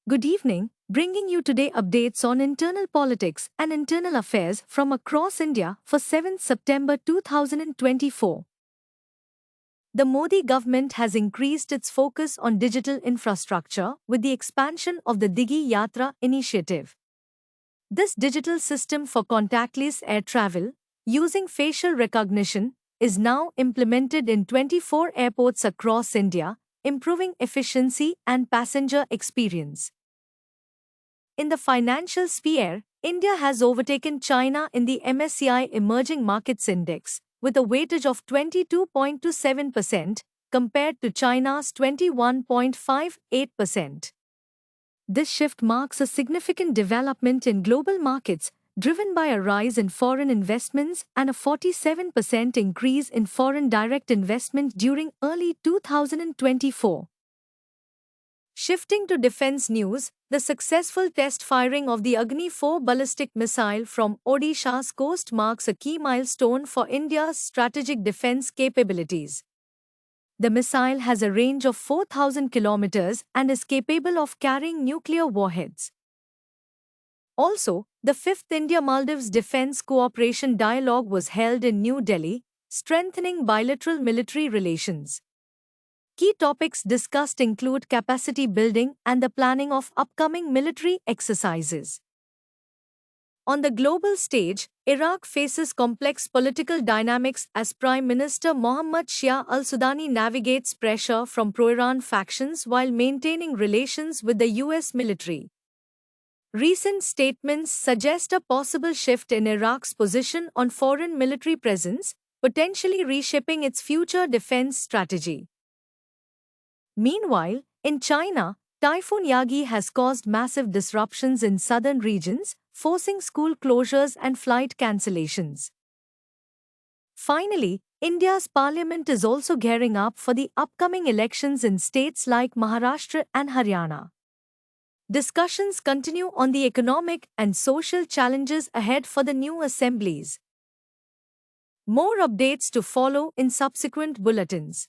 Good evening, bringing you today updates on internal politics and internal affairs from across India for 7th September 2024. The Modi government has increased its focus on digital infrastructure with the expansion of the Digi Yatra initiative. This digital system for contactless air travel, using facial recognition, is now implemented in 24 airports across India, improving efficiency and passenger experience. In the financial sphere, India has overtaken China in the MSCI Emerging Markets Index, with a weightage of 22.27% compared to China's 21.58%. This shift marks a significant development in global markets, driven by a rise in foreign investments and a 47% increase in foreign direct investment during early 2024. Shifting to defense news, the successful test firing of the Agni-4 ballistic missile from Odisha's coast marks a key milestone for India's strategic defense capabilities. The missile has a range of 4,000 kilometers and is capable of carrying nuclear warheads. Also, the 5th India-Maldives Defense Cooperation Dialogue was held in New Delhi, strengthening bilateral military relations. Key topics discussed include capacity building and the planning of upcoming military exercises. On the global stage, Iraq faces complex political dynamics as Prime Minister Mohammad Shia al-Sudani navigates pressure from pro-Iran factions while maintaining relations with the US military. Recent statements suggest a possible shift in Iraq's position on foreign military presence, potentially reshaping its future defense strategy. Meanwhile, in China, Typhoon Yagi has caused massive disruptions in southern regions, forcing school closures and flight cancellations. Finally, India's parliament is also gearing up for the upcoming elections in states like Maharashtra and Haryana. Discussions continue on the economic and social challenges ahead for the new assemblies. More updates to follow in subsequent bulletins.